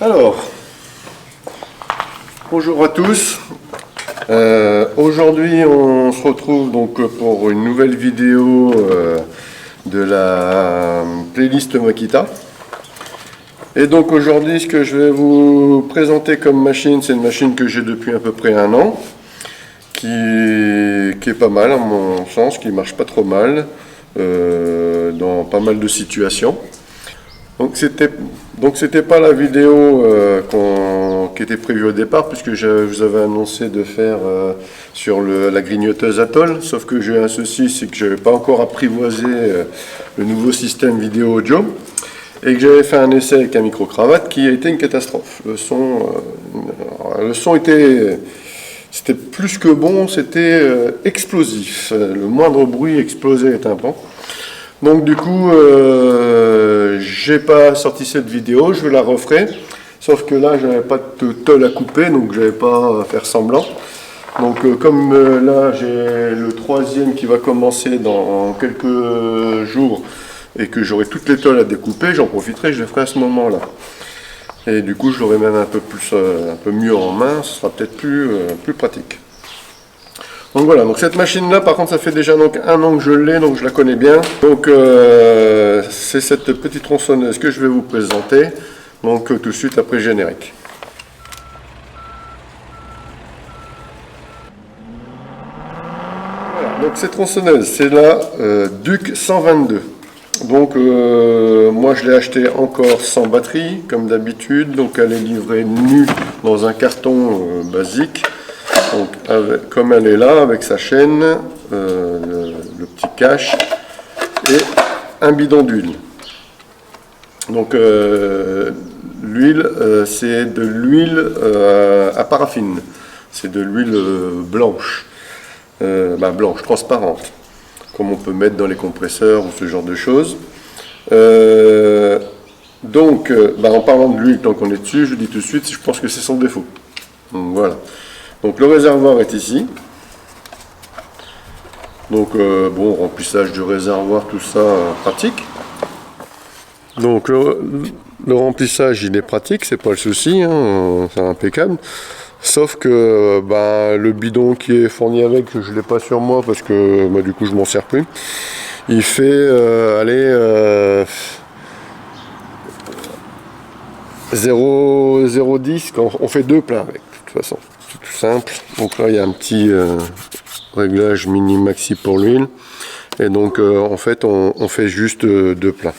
Alors, bonjour à tous. Aujourd'hui, on se retrouve donc pour une nouvelle vidéo de la playlist Makita. Et donc aujourd'hui, ce que je vais vous présenter comme machine, c'est une machine que j'ai depuis à peu près un an, qui est pas mal à mon sens, qui marche pas trop mal dans pas mal de situations. Donc c'était pas la vidéo qui était prévue au départ, puisque je vous avais annoncé de faire sur la grignoteuse Atoll, sauf que j'ai un souci, c'est que je n'avais pas encore apprivoisé le nouveau système vidéo audio, et que j'avais fait un essai avec un micro-cravate qui a été une catastrophe. Le son c'était plus que bon, c'était explosif. Le moindre bruit explosait les tympans. Donc du coup, j'ai pas sorti cette vidéo, je la referai. Sauf que là, j'avais pas de tôle à couper, donc j'avais pas à faire semblant. Donc comme là, j'ai le troisième qui va commencer dans quelques jours et que j'aurai toutes les tôles à découper, j'en profiterai, je le ferai à ce moment-là. Et du coup, je l'aurai même un peu mieux en main, ce sera peut-être plus pratique. Donc voilà, donc cette machine-là, par contre, ça fait déjà donc un an que je l'ai, donc je la connais bien. Donc c'est cette petite tronçonneuse que je vais vous présenter, donc tout de suite après le générique. Voilà, donc cette tronçonneuse, c'est la Duc 122. Donc moi je l'ai acheté encore sans batterie, comme d'habitude, donc elle est livrée nue dans un carton basique. Donc, comme elle est là, avec sa chaîne, le petit cache et un bidon d'huile. Donc l'huile, c'est de l'huile à paraffine, c'est de l'huile blanche, blanche, transparente, comme on peut mettre dans les compresseurs ou ce genre de choses. En parlant de l'huile, tant qu'on est dessus, je dis tout de suite, je pense que c'est son défaut. Donc, voilà. Donc le réservoir est ici. Donc remplissage du réservoir, tout ça pratique. Donc le remplissage il est pratique, c'est pas le souci, hein, c'est impeccable. Sauf que le bidon qui est fourni avec, je l'ai pas sur moi parce que du coup je m'en sers plus. Il fait 0,10 quand on fait deux pleins avec, de toute façon. C'est tout simple. Donc là il y a un petit réglage mini maxi pour l'huile. Et donc en fait on fait juste deux pleins.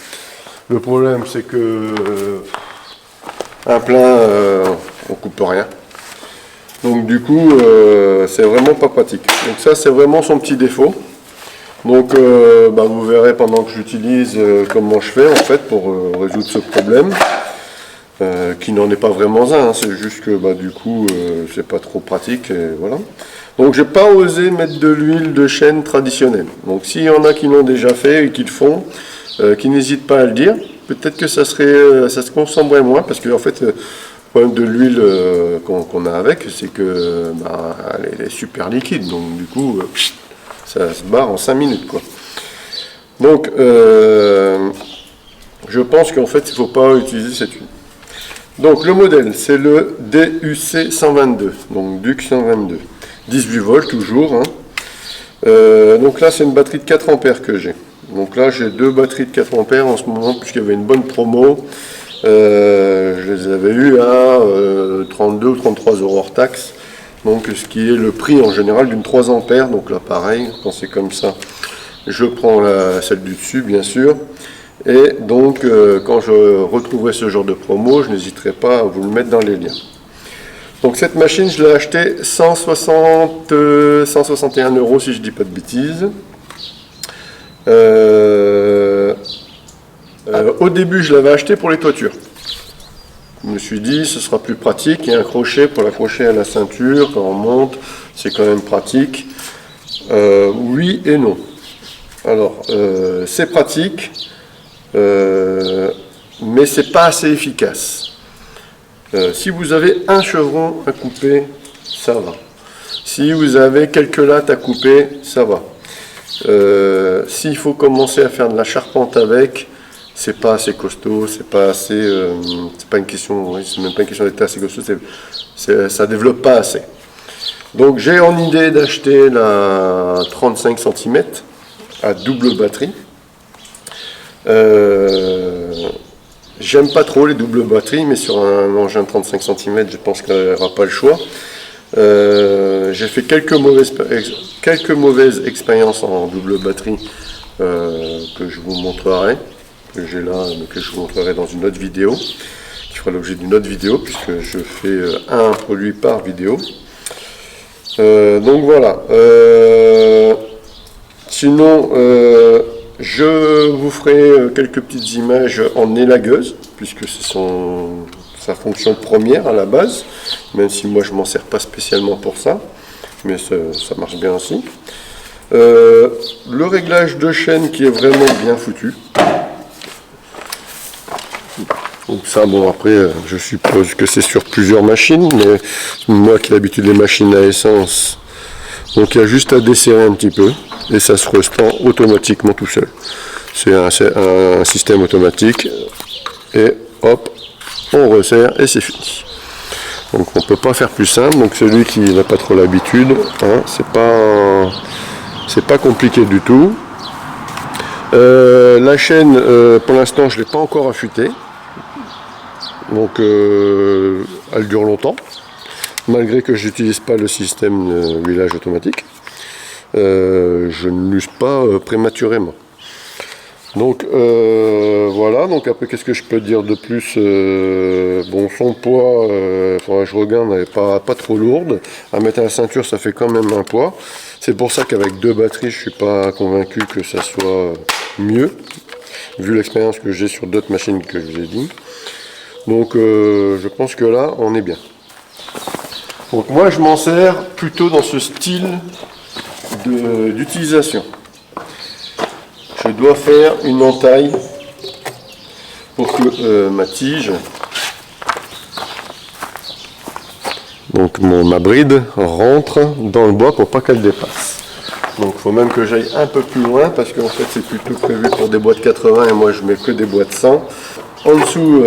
Le problème c'est que un plein on coupe rien. Donc du coup c'est vraiment pas pratique. Donc ça c'est vraiment son petit défaut. Donc vous verrez pendant que j'utilise comment je fais en fait pour résoudre ce problème. Qui n'en est pas vraiment un, hein, c'est juste que du coup c'est pas trop pratique et voilà. Donc j'ai pas osé mettre de l'huile de chêne traditionnelle. Donc s'il y en a qui l'ont déjà fait et qui le font, qui n'hésitent pas à le dire, peut-être que ça se consommerait moins parce que en fait le problème de l'huile qu'on a avec, c'est que elle est super liquide, donc du coup ça se barre en 5 minutes quoi. Donc je pense qu'en fait il faut pas utiliser cette huile. Donc le modèle c'est le DUC 122, donc Duc 122, 18 volts toujours. Hein. Donc là c'est une batterie de 4 ampères que j'ai. Donc là j'ai deux batteries de 4 ampères en ce moment puisqu'il y avait une bonne promo. Je les avais eu à 32 ou 33 euros hors taxe. Donc ce qui est le prix en général d'une 3 ampères. Donc là pareil, quand c'est comme ça, je prends celle du dessus bien sûr. Et donc, quand je retrouverai ce genre de promo, je n'hésiterai pas à vous le mettre dans les liens. Donc cette machine, je l'ai achetée 161 euros si je ne dis pas de bêtises. Au début, je l'avais acheté pour les toitures. Je me suis dit, ce sera plus pratique. Il y a un crochet pour l'accrocher à la ceinture quand on monte. C'est quand même pratique. Oui et non. Alors, c'est pratique. Mais c'est pas assez efficace. Si vous avez un chevron à couper, ça va. Si vous avez quelques lattes à couper, ça va. S'il faut commencer à faire de la charpente avec, c'est pas assez costaud, c'est pas assez, c'est pas une question, c'est même pas une question d'être assez costaud, ça développe pas assez. Donc j'ai en idée d'acheter la 35 cm à double batterie. J'aime pas trop les doubles batteries, mais sur un engin 35 cm, je pense qu'il n'y aura pas le choix. J'ai fait quelques mauvaises expériences en double batterie que je vous montrerai, que j'ai là, mais que je vous montrerai dans une autre vidéo, qui fera l'objet d'une autre vidéo, puisque je fais un produit par vidéo. Donc voilà. Sinon, je vous ferai quelques petites images en élagueuse, puisque c'est sa fonction première à la base, même si moi je m'en sers pas spécialement pour ça, mais ça marche bien aussi. Le réglage de chaîne qui est vraiment bien foutu. Donc ça, bon, après, je suppose que c'est sur plusieurs machines, mais moi qui ai l'habitude des machines à essence, donc il y a juste à desserrer un petit peu, et ça se restend automatiquement tout seul. C'est un système automatique, et hop, on resserre, et c'est fini. Donc on ne peut pas faire plus simple, donc celui qui n'a pas trop l'habitude, hein, c'est pas compliqué du tout. La chaîne, pour l'instant, je ne l'ai pas encore affûtée. Donc elle dure longtemps, malgré que je n'utilise pas le système de huilage automatique. Je ne l'use pas prématurément. Donc voilà, donc après qu'est-ce que je peux dire de plus? Bon, son poids, faudra que je regarde, elle n'est pas trop lourde. À mettre à la ceinture, ça fait quand même un poids. C'est pour ça qu'avec deux batteries, je ne suis pas convaincu que ça soit mieux, vu l'expérience que j'ai sur d'autres machines que je vous ai dit. Donc je pense que là, on est bien. Donc moi, je m'en sers plutôt dans ce style d'utilisation. Je dois faire une entaille pour que ma tige, donc ma bride, rentre dans le bois pour pas qu'elle dépasse. Donc il faut même que j'aille un peu plus loin parce qu'en fait c'est plutôt prévu pour des bois de 80 et moi je mets que des bois de 100. En dessous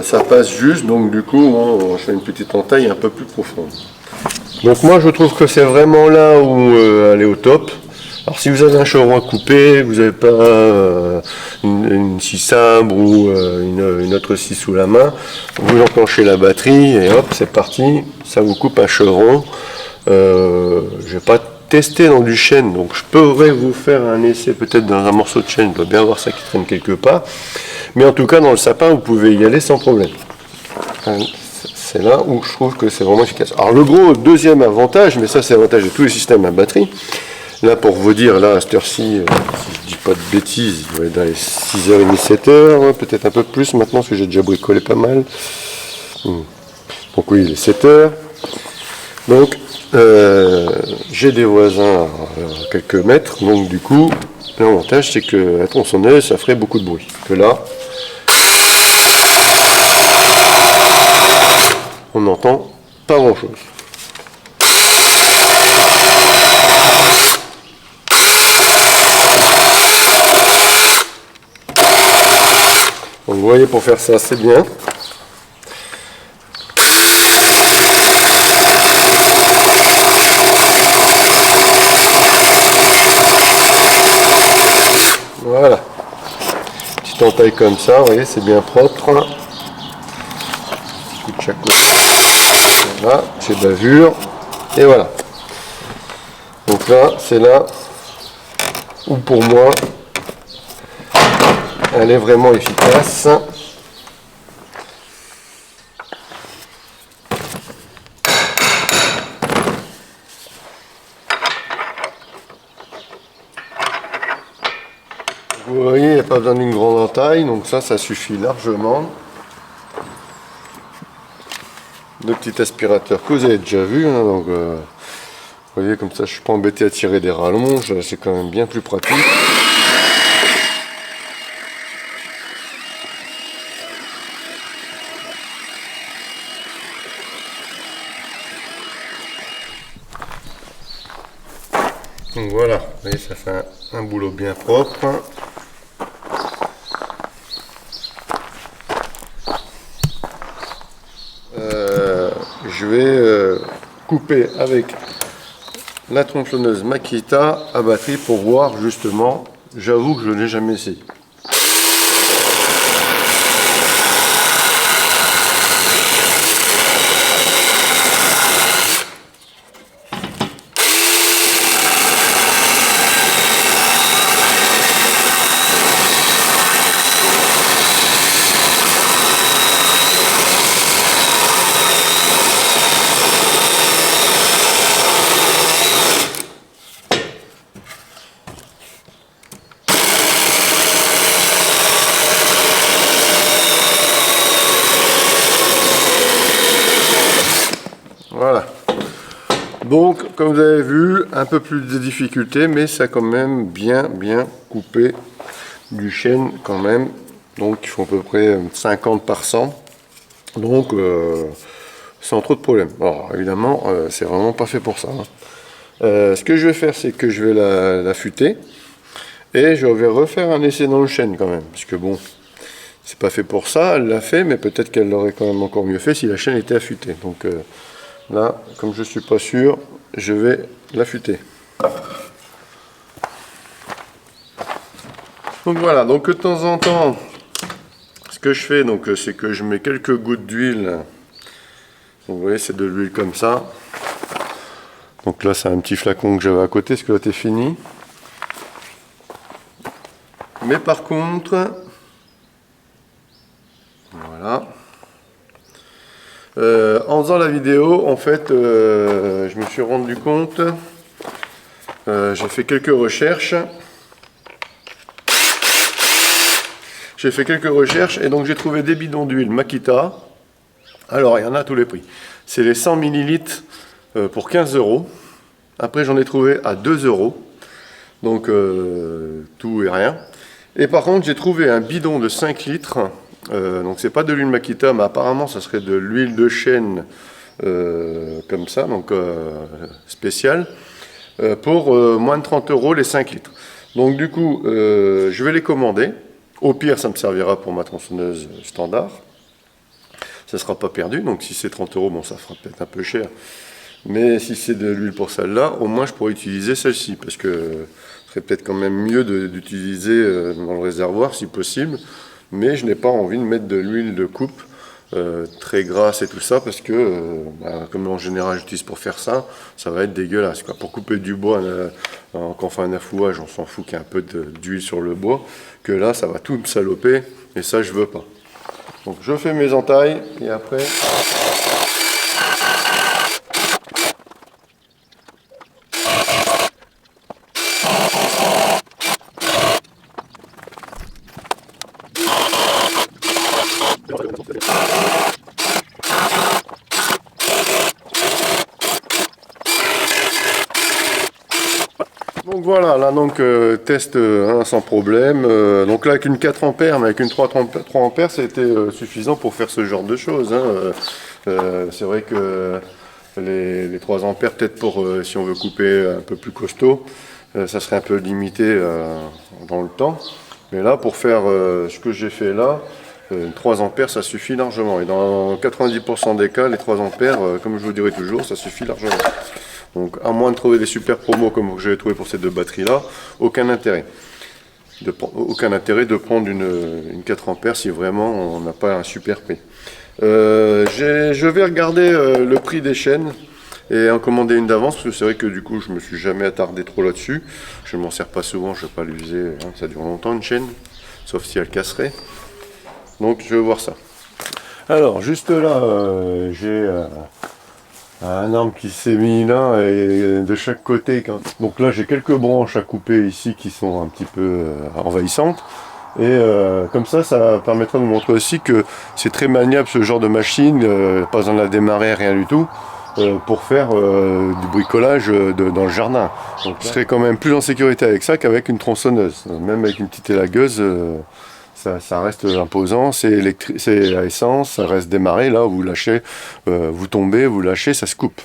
ça passe juste, donc du coup je fais une petite entaille un peu plus profonde. Donc moi je trouve que c'est vraiment là où elle est au top. Alors si vous avez un chevron à couper, vous n'avez pas une scie sabre ou une autre scie sous la main, vous enclenchez la batterie et hop c'est parti, ça vous coupe un chevron. Je vais pas tester dans du chêne, donc je pourrais vous faire un essai peut-être dans un morceau de chêne, je dois bien voir ça qui traîne quelque part. Mais en tout cas dans le sapin vous pouvez y aller sans problème. C'est là où je trouve que c'est vraiment efficace. Alors le gros deuxième avantage, mais ça c'est l'avantage de tous les systèmes à batterie. Là, pour vous dire, là, à cette heure-ci, si je dis pas de bêtises, il doit être dans les 6h30, 7h, peut-être un peu plus maintenant, parce que j'ai déjà bricolé pas mal. Donc oui, il est 7h. Donc, j'ai des voisins à quelques mètres, donc du coup, l'avantage, c'est que la tronçonneuse, ça ferait beaucoup de bruit. Que là, on n'entend pas grand-chose. Donc vous voyez, pour faire ça, c'est bien. Voilà. Petite entaille comme ça, vous voyez, c'est bien propre. Petit coup de chaque côté. Voilà, j'ai bavure. Et voilà. Donc là, c'est là où pour moi, elle est vraiment efficace. Vous voyez, il n'y a pas besoin d'une grande entaille, donc ça suffit largement. Deux petits aspirateurs que vous avez déjà vus, hein, donc vous voyez, comme ça je ne suis pas embêté à tirer des rallonges, c'est quand même bien plus pratique. Donc voilà, vous voyez, ça fait un boulot bien propre. je vais couper avec la tronçonneuse Makita à batterie pour voir justement. J'avoue que je ne l'ai jamais essayé. Voilà. Donc, comme vous avez vu, un peu plus de difficulté, mais ça a quand même bien coupé du chêne quand même. Donc, il faut à peu près 50 par 100. Donc, sans trop de problèmes. Alors, évidemment, c'est vraiment pas fait pour ça. Ce que je vais faire, c'est que je vais la affûter. Et je vais refaire un essai dans le chêne quand même. Parce que bon, c'est pas fait pour ça. Elle l'a fait, mais peut-être qu'elle l'aurait quand même encore mieux fait si la chaîne était affûtée. Donc, là, comme je ne suis pas sûr, je vais l'affûter. Donc voilà, donc de temps en temps, ce que je fais, c'est que je mets quelques gouttes d'huile. Vous voyez, c'est de l'huile comme ça. Donc là, c'est un petit flacon que j'avais à côté, ce que là, c'est fini. Mais par contre, voilà. En faisant la vidéo, en fait, je me suis rendu compte, j'ai fait quelques recherches. Et donc j'ai trouvé des bidons d'huile Makita. Alors il y en a à tous les prix. C'est les 100 ml pour 15 €. Après j'en ai trouvé à 2 €. Donc tout et rien. Et par contre j'ai trouvé un bidon de 5 litres. Donc c'est pas de l'huile Makita, mais apparemment ça serait de l'huile de chêne comme ça, donc spéciale, pour moins de 30 € les 5 litres. Donc du coup je vais les commander. Au pire ça me servira pour ma tronçonneuse standard. Ça ne sera pas perdu, donc si c'est 30 €, bon ça fera peut-être un peu cher. Mais si c'est de l'huile pour celle-là, au moins je pourrais utiliser celle-ci, parce que ce serait peut-être quand même mieux d'utiliser dans le réservoir si possible. Mais je n'ai pas envie de mettre de l'huile de coupe très grasse et tout ça, parce que comme en général j'utilise pour faire ça, ça va être dégueulasse, quoi. Pour couper du bois, quand on fait un affouage, on s'en fout qu'il y ait un peu d'huile sur le bois, que là ça va tout me saloper, et ça je veux pas. Donc je fais mes entailles, et après... Donc voilà, là donc test sans problème. Donc là avec une 4 ampères, mais avec une 3 ampères, ça a été suffisant pour faire ce genre de choses. C'est vrai que les 3 ampères, peut-être pour si on veut couper un peu plus costaud, ça serait un peu limité dans le temps. Mais là, pour faire ce que j'ai fait là, 3 ampères, ça suffit largement. Et dans 90% des cas, les 3 ampères, comme je vous dirai toujours, ça suffit largement. Donc, à moins de trouver des super promos comme j'avais trouvé pour ces deux batteries-là, aucun intérêt. Aucun intérêt de prendre une 4 ampères si vraiment on n'a pas un super prix. Je vais regarder le prix des chaînes et en commander une d'avance, parce que c'est vrai que du coup je me suis jamais attardé trop là-dessus. Je ne m'en sers pas souvent, je ne vais pas l'user, hein, ça dure longtemps une chaîne, sauf si elle casserait. Donc je vais voir ça. Alors juste là, j'ai un arbre qui s'est mis là et de chaque côté. Donc là j'ai quelques branches à couper ici qui sont un petit peu envahissantes. Et comme ça permettra de vous montrer aussi que c'est très maniable ce genre de machine, pas besoin de la démarrer, rien du tout, pour faire du bricolage dans le jardin. Donc je serai quand même plus en sécurité avec ça qu'avec une tronçonneuse. Même avec une petite élagueuse, ça reste imposant, c'est à essence, ça reste démarré, là vous lâchez, vous tombez, vous lâchez, ça se coupe.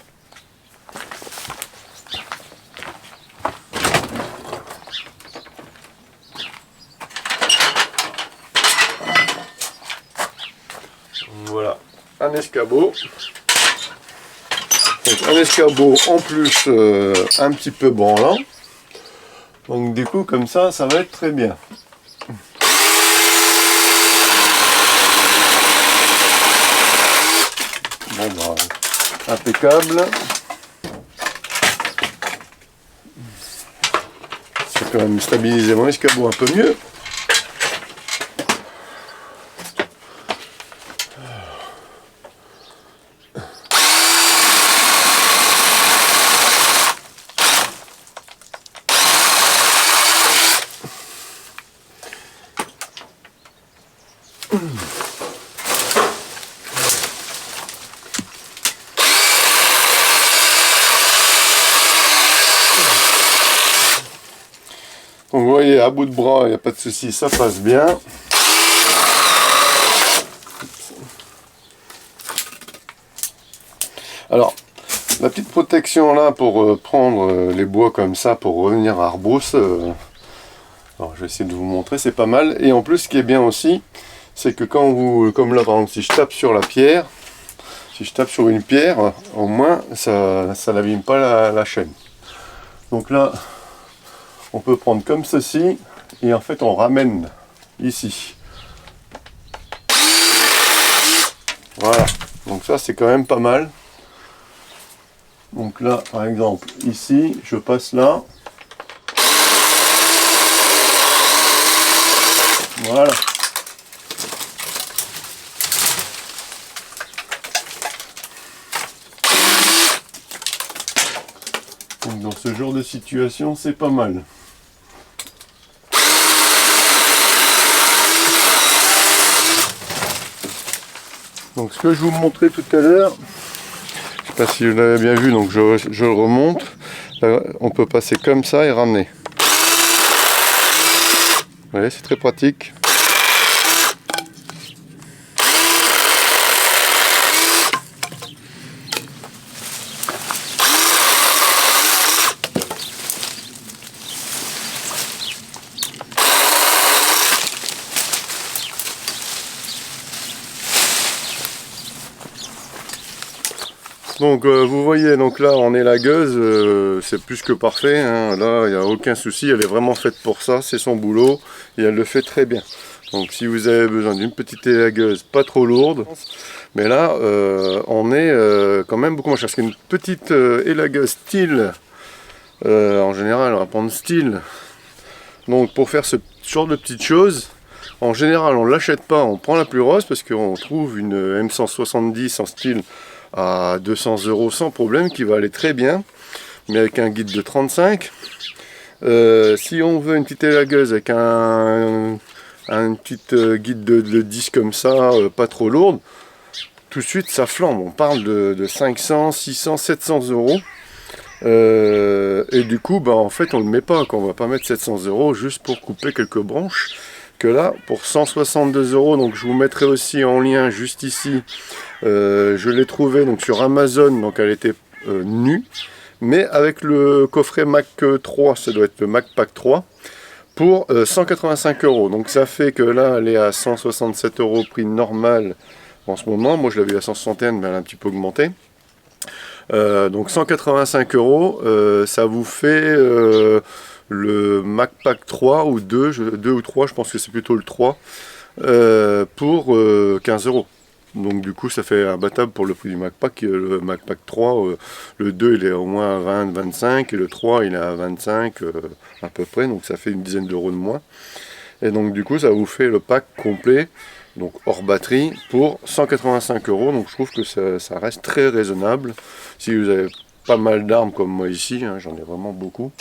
Voilà, un escabeau. Donc un escabeau en plus un petit peu branlant. Donc du coup comme ça va être très bien. Bon bah impeccable. C'est quand même stabiliser mon escabeau un peu mieux. Donc vous voyez, à bout de bras, il n'y a pas de souci, ça passe bien. Alors, la petite protection là pour prendre les bois comme ça, pour revenir à rebrousse, alors je vais essayer de vous montrer, c'est pas mal. Et en plus, ce qui est bien aussi, c'est que quand vous, comme là par exemple, si je tape sur la pierre, si je tape sur une pierre, au moins ça n'abîme pas la chaîne. Donc là, on peut prendre comme ceci, et en fait on ramène ici. Voilà, donc ça c'est quand même pas mal. Donc là, par exemple, ici, je passe là. Voilà. Donc dans ce genre de situation, c'est pas mal. Donc ce que je vous montrais tout à l'heure, je sais pas si vous l'avez bien vu, donc je le remonte. Là, on peut passer comme ça et ramener. Vous voyez, c'est très pratique. Donc vous voyez, donc là on est la gueuse, c'est plus que parfait, hein. Là il n'y a aucun souci, elle est vraiment faite pour ça, c'est son boulot et elle le fait très bien. Donc si vous avez besoin d'une petite élagueuse pas trop lourde, mais là on est quand même beaucoup moins cher, parce qu'une petite élagueuse style, en général on va prendre style, donc pour faire ce genre de petites choses, en général on ne l'achète pas, on prend la plus rose parce qu'on trouve une M170 en style à 200 € sans problème, qui va aller très bien, mais avec un guide de 35. Si on veut une petite élagueuse avec un petit guide de 10 comme ça, pas trop lourde, tout de suite ça flambe, on parle de 500, 600, 700 €. Et du coup, bah, en fait on ne le met pas, on va pas mettre 700 € juste pour couper quelques branches. Que là, pour 162 €, donc je vous mettrai aussi en lien juste ici, je l'ai trouvé donc sur Amazon, donc elle était nue, mais avec le coffret Mac 3, ça doit être le Mac Pack 3, pour 185 €. Donc ça fait que là, elle est à 167 € prix normal en ce moment. Moi je l'avais à 161, mais elle a un petit peu augmenté. Donc 185 €, ça vous fait le Mac Pack 3 ou 2 ou 3, je pense que c'est plutôt le 3, pour 15 €. Donc du coup ça fait imbattable pour le prix du Mac Pack. Le Mac Pack 3, le 2 il est au moins à 20, 25, et le 3 il est à 25 à peu près, donc ça fait une dizaine d'euros de moins. Et donc du coup ça vous fait le pack complet, donc hors batterie, pour 185 €. Donc je trouve que ça reste très raisonnable si vous avez pas mal d'armes comme moi ici, hein, j'en ai vraiment beaucoup.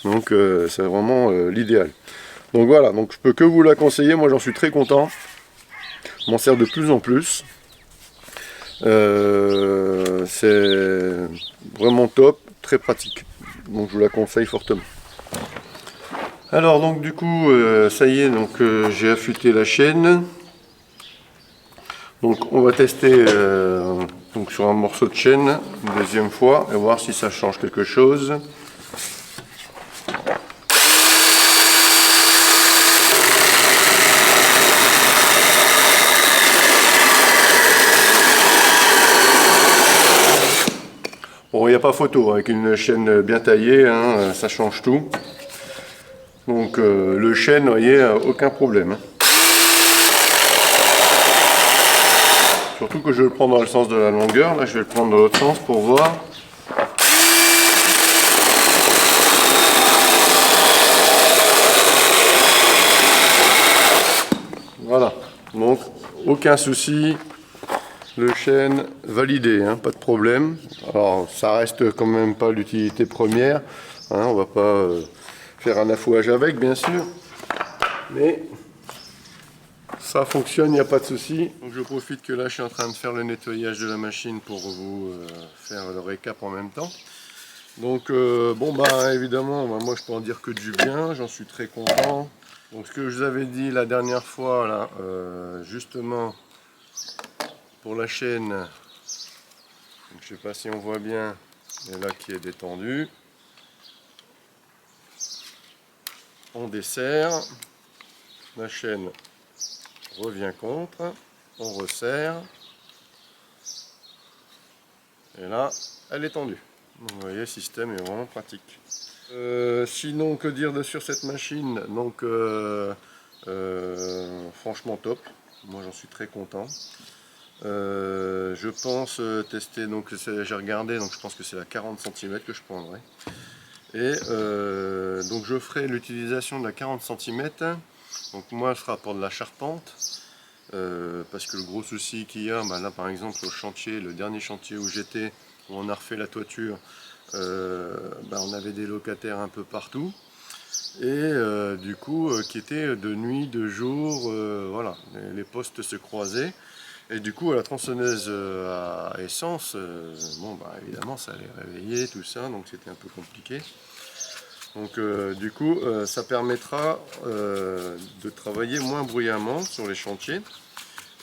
Donc c'est vraiment l'idéal. Donc voilà, donc je peux que vous la conseiller, moi j'en suis très content. Je m'en sers de plus en plus. C'est vraiment top, très pratique. Donc je vous la conseille fortement. Alors donc du coup, ça y est, donc j'ai affûté la chaîne. Donc on va tester donc sur un morceau de chaîne une deuxième fois et voir si ça change quelque chose. Bon, il n'y a pas photo, avec une chaîne bien taillée, hein, ça change tout. Donc le chêne, vous voyez, aucun problème. Hein. Surtout que je vais le prendre dans le sens de la longueur, là je vais le prendre dans l'autre sens pour voir. Voilà, donc aucun souci, le chêne validé, hein, pas de problème. Alors ça reste quand même pas l'utilité première, hein, on va pas faire un affouage avec bien sûr, mais ça fonctionne, il n'y a pas de souci. Donc je profite que là je suis en train de faire le nettoyage de la machine pour vous faire le récap en même temps. Donc bon bah évidemment, moi je peux en dire que du bien, j'en suis très content. Donc ce que je vous avais dit la dernière fois là, justement pour la chaîne, donc, je sais pas si on voit bien, mais là qui est détendu. On desserre, la chaîne revient contre, on resserre, et là elle est tendue. Donc, vous voyez, le système est vraiment pratique. Sinon, que dire de sur cette machine? Donc, franchement top. Moi, j'en suis très content. Je pense tester. Donc, j'ai regardé. Donc, je pense que c'est la 40 cm que je prendrai. Et donc, je ferai l'utilisation de la 40 cm. Donc, moi, ce sera pour de la charpente. Parce que le gros souci qu'il y a, bah là par exemple au chantier, le dernier chantier où j'étais, où on a refait la toiture, bah on avait des locataires un peu partout et du coup qui étaient de nuit, de jour, voilà, les postes se croisaient et du coup à la tronçonneuse à essence, bon bah évidemment ça allait réveiller tout ça, donc c'était un peu compliqué. Donc du coup ça permettra de travailler moins bruyamment sur les chantiers.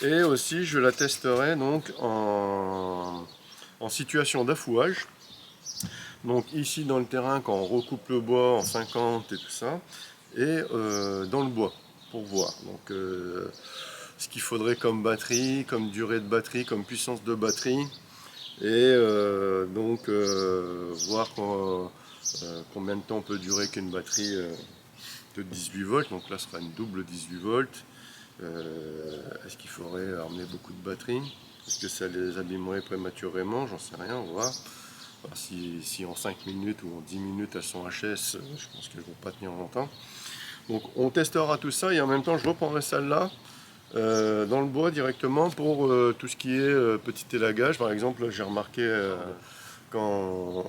Et aussi je la testerai donc en situation d'affouage. Donc ici dans le terrain quand on recoupe le bois en 50 et tout ça. Et dans le bois pour voir. Donc ce qu'il faudrait comme batterie, comme durée de batterie, comme puissance de batterie. Et donc voir combien de temps peut durer qu'une batterie de 18 volts. Donc là ce sera une double 18 volts. Est-ce qu'il faudrait emmener beaucoup de batteries? Est-ce que ça les abîmerait prématurément? J'en sais rien, on va voir. Enfin, si en 5 minutes ou en 10 minutes elles sont HS, je pense qu'elles ne vont pas tenir longtemps. Donc on testera tout ça et en même temps je reprendrai celle-là dans le bois directement pour tout ce qui est petit élagage. Par exemple, j'ai remarqué quand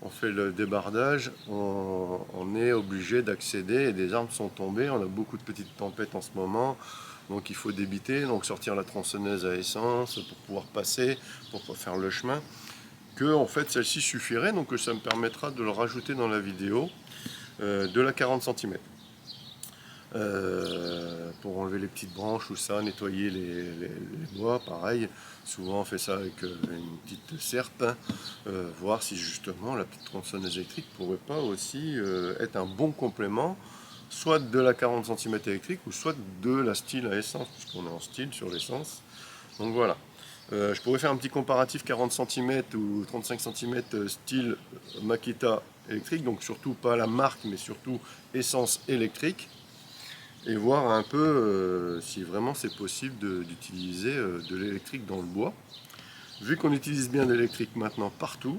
on fait le débardage, on est obligé d'accéder et des arbres sont tombés. On a beaucoup de petites tempêtes en ce moment, donc il faut débiter, donc sortir la tronçonneuse à essence pour pouvoir passer, pour faire le chemin. Que en fait celle-ci suffirait, donc ça me permettra de le rajouter dans la vidéo de la 40 cm. Pour enlever les petites branches ou ça, nettoyer les bois, pareil. Souvent on fait ça avec une petite serpe, hein, voir si justement la petite tronçonneuse électrique pourrait pas aussi être un bon complément, soit de la 40 cm électrique ou soit de la style à essence, puisqu'on est en style sur l'essence. Donc voilà. Je pourrais faire un petit comparatif 40 cm ou 35 cm style Makita électrique, donc surtout pas la marque mais surtout essence électrique. Et voir un peu si vraiment c'est possible d'utiliser de l'électrique dans le bois. Vu qu'on utilise bien l'électrique maintenant partout,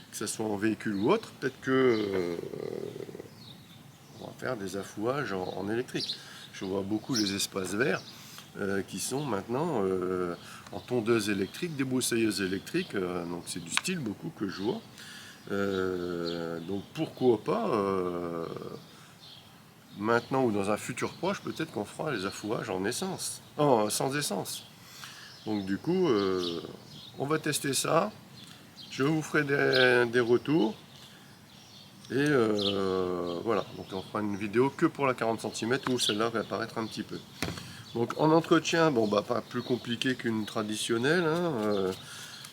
que ce soit en véhicule ou autre, peut-être que on va faire des affouages en électrique. Je vois beaucoup les espaces verts qui sont maintenant en tondeuse électrique, débroussailleuse électrique, donc c'est du style beaucoup que je vois. Donc pourquoi pas maintenant ou dans un futur proche, peut-être qu'on fera les affouages en essence, sans essence. Donc du coup, on va tester ça. Je vous ferai des retours. Et voilà, donc on fera une vidéo que pour la 40 cm où celle-là va apparaître un petit peu. Donc en entretien, bon bah pas plus compliqué qu'une traditionnelle. Hein,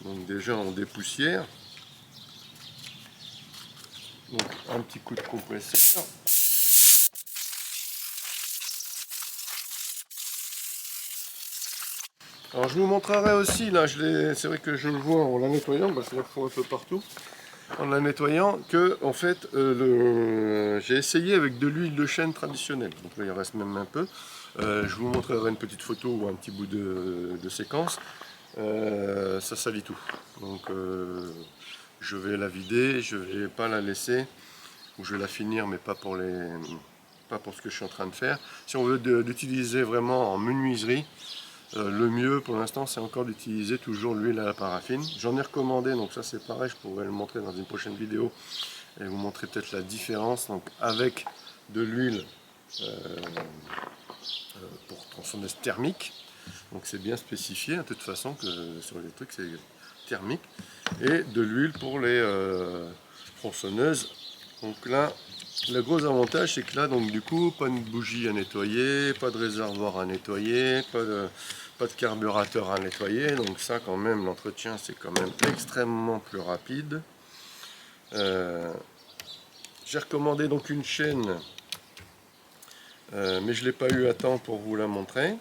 donc déjà on dépoussière. Donc un petit coup de compresseur. Alors je vous montrerai aussi, là c'est vrai que je le vois en la nettoyant, parce qu'il faut un peu partout, en la nettoyant, que en fait j'ai essayé avec de l'huile de chêne traditionnelle, donc là il reste même un peu. Je vous montrerai une petite photo ou un petit bout de séquence. Ça salit tout, donc je vais la vider, je vais pas la laisser, ou je vais la finir mais pas pour ce que je suis en train de faire. Si on veut l'utiliser vraiment en menuiserie, le mieux pour l'instant c'est encore d'utiliser toujours l'huile à la paraffine. J'en ai recommandé, donc ça c'est pareil, je pourrais le montrer dans une prochaine vidéo et vous montrer peut-être la différence. Donc avec de l'huile pour tronçonneuse thermique, donc c'est bien spécifié de toute façon que sur les trucs c'est thermique, et de l'huile pour les tronçonneuses. Donc là le gros avantage c'est que là donc du coup pas de bougie à nettoyer, pas de réservoir à nettoyer, pas de carburateur à nettoyer, donc ça quand même l'entretien c'est quand même extrêmement plus rapide. J'ai recommandé donc une chaîne mais je ne l'ai pas eu à temps pour vous la montrer.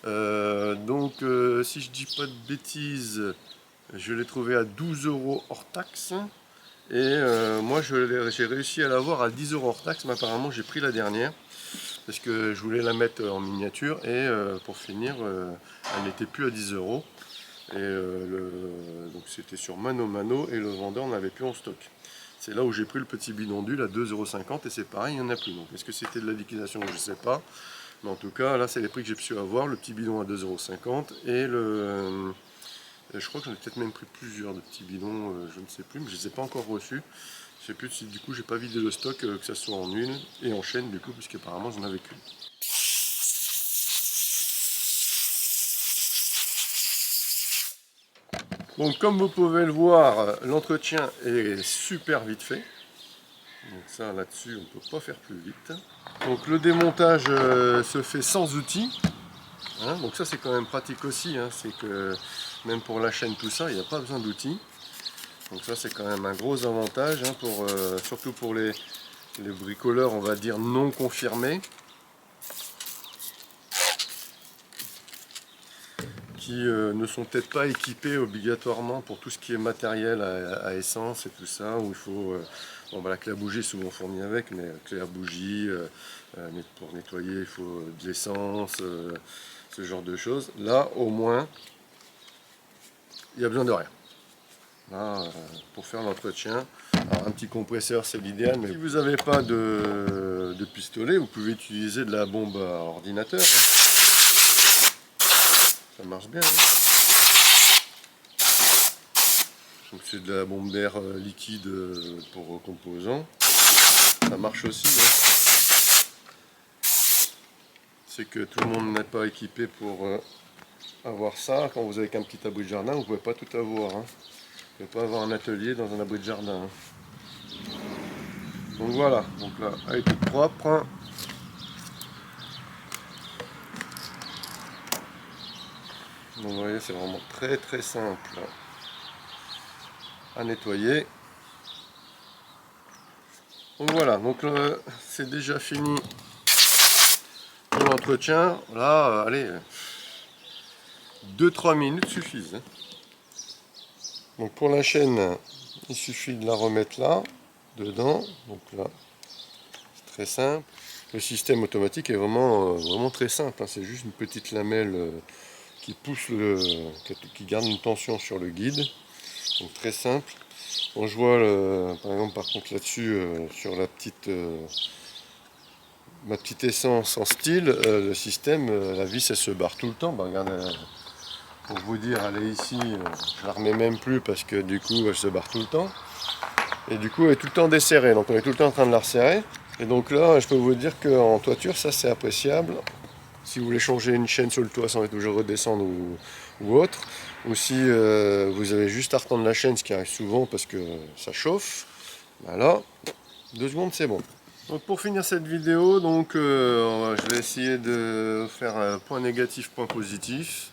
Si je dis pas de bêtises, je l'ai trouvé à 12 € hors taxe. Et moi j'ai réussi à l'avoir à 10 € hors taxe, mais apparemment j'ai pris la dernière parce que je voulais la mettre en miniature et pour finir elle n'était plus à 10 €. Et donc c'était sur Mano Mano et le vendeur n'avait plus en stock. C'est là où j'ai pris le petit bidon d'huile à 2,50 € et c'est pareil, il n'y en a plus. Donc est-ce que c'était de la liquidation? Je ne sais pas. Mais en tout cas, là c'est les prix que j'ai pu avoir. Le petit bidon à 2,50 € et je crois que j'en ai peut-être même pris plusieurs de petits bidons, je ne sais plus, mais je ne les ai pas encore reçus. Je ne sais plus si du coup j'ai pas vidé le stock, que ce soit en huile et en chaîne du coup, puisqu'apparemment j'en avais qu'une. Donc comme vous pouvez le voir, l'entretien est super vite fait. Donc ça là-dessus on ne peut pas faire plus vite. Donc le démontage se fait sans outils. Hein, donc ça c'est quand même pratique aussi, hein, c'est que même pour la chaîne tout ça, il n'y a pas besoin d'outils. Donc ça c'est quand même un gros avantage, hein, surtout pour les bricoleurs on va dire non confirmés, qui ne sont peut-être pas équipés obligatoirement pour tout ce qui est matériel à essence et tout ça, où il faut, la clé à bougie est souvent fournie avec, mais clé à bougie, pour nettoyer il faut de l'essence, ce genre de choses. Là au moins, il n'y a besoin de rien. Là, pour faire l'entretien, un petit compresseur c'est l'idéal, mais si vous n'avez pas de pistolet, vous pouvez utiliser de la bombe à ordinateur, hein. Ça marche bien, hein. Donc c'est de la bombe d'air liquide pour composants, ça marche aussi, hein. C'est que tout le monde n'est pas équipé pour avoir ça. Quand vous avez qu'un petit abri de jardin, vous ne pouvez pas tout avoir, hein. Vous ne pouvez pas avoir un atelier dans un abri de jardin, hein. Donc voilà, donc là elle est toute propre, hein. Donc vous voyez, c'est vraiment très très simple à nettoyer. Donc voilà, donc c'est déjà fini pour l'entretien. Là, allez, 2-3 minutes suffisent, hein. Donc pour la chaîne, il suffit de la remettre là, dedans. Donc là, c'est très simple. Le système automatique est vraiment très simple, hein. C'est juste une petite lamelle qui pousse qui garde une tension sur le guide. Donc très simple. Bon, je vois par exemple par contre là-dessus sur ma petite essence en style, le système, la vis elle se barre tout le temps. Bah, regardez, pour vous dire, elle est ici, je la remets même plus parce que du coup elle se barre tout le temps. Et du coup elle est tout le temps desserrée, donc on est tout le temps en train de la resserrer. Et donc là je peux vous dire qu'en toiture ça c'est appréciable. Si vous voulez changer une chaîne sur le toit sans être obligé de redescendre ou autre, ou si vous avez juste à retendre la chaîne, ce qui arrive souvent parce que ça chauffe, ben là, 2 secondes c'est bon. Donc pour finir cette vidéo, donc, je vais essayer de faire un point négatif, point positif.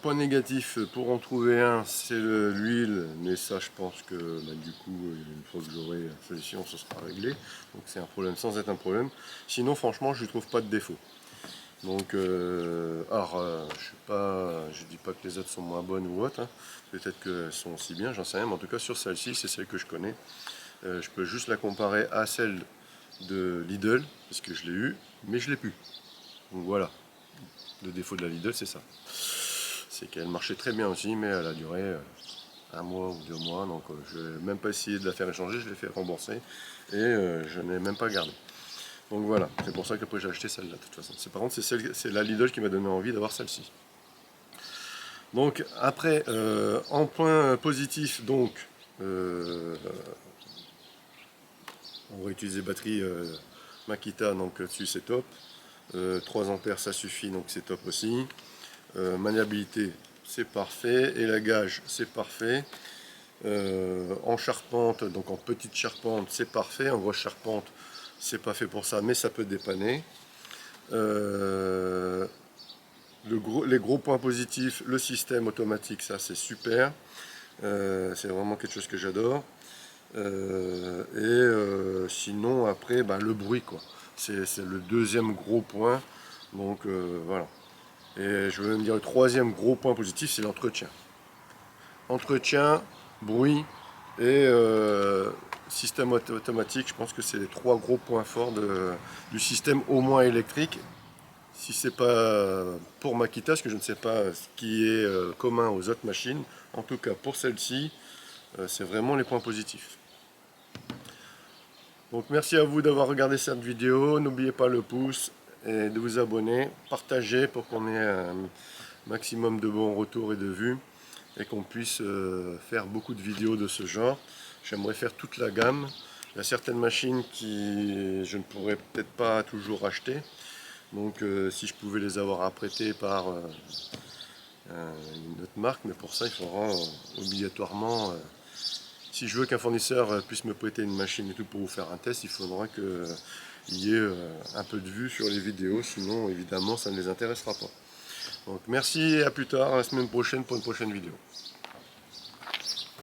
Point négatif, pour en trouver un, c'est l'huile, mais ça je pense que du coup, une fois que j'aurai la solution, ce sera réglé. Donc c'est un problème sans être un problème. Sinon franchement, je ne trouve pas de défaut. Donc, je dis pas que les autres sont moins bonnes ou autres, hein. Peut-être qu'elles sont aussi bien, j'en sais rien, mais en tout cas sur celle-ci, c'est celle que je connais. Je peux juste la comparer à celle de Lidl, parce que je l'ai eu, mais je l'ai plus. Donc voilà, le défaut de la Lidl, c'est ça. C'est qu'elle marchait très bien aussi, mais elle a duré un mois ou 2 mois, donc je n'ai même pas essayé de la faire échanger, je l'ai fait rembourser, et je n'ai même pas gardé. Donc voilà, c'est pour ça qu'après j'ai acheté celle-là de toute façon. Par contre, c'est la Lidl qui m'a donné envie d'avoir celle-ci. Donc après, en point positif, donc on va utiliser batterie Makita, donc dessus c'est top. 3 ampères ça suffit, donc c'est top aussi. Maniabilité c'est parfait, élagage c'est parfait. En charpente, donc en petite charpente c'est parfait, en grosse charpente c'est pas fait pour ça, mais ça peut dépanner. Les gros points positifs, le système automatique, ça c'est super. C'est vraiment quelque chose que j'adore. Sinon après le bruit quoi. C'est le deuxième gros point. Donc voilà. Et je veux même dire le troisième gros point positif, c'est l'entretien. Entretien, bruit et système automatique, je pense que c'est les 3 gros points forts du système au moins électrique. Si c'est pas pour Makita, parce que je ne sais pas ce qui est commun aux autres machines, en tout cas pour celle-ci, c'est vraiment les points positifs. Donc merci à vous d'avoir regardé cette vidéo, n'oubliez pas le pouce et de vous abonner, partagez pour qu'on ait un maximum de bons retours et de vues et qu'on puisse faire beaucoup de vidéos de ce genre. J'aimerais faire toute la gamme. Il y a certaines machines qui je ne pourrais peut-être pas toujours acheter. Donc si je pouvais les avoir apprêtées par une autre marque, mais pour ça il faudra obligatoirement, si je veux qu'un fournisseur puisse me prêter une machine et tout pour vous faire un test, il faudra qu'il y ait un peu de vue sur les vidéos, sinon évidemment ça ne les intéressera pas. Donc merci et à plus tard, à la semaine prochaine pour une prochaine vidéo.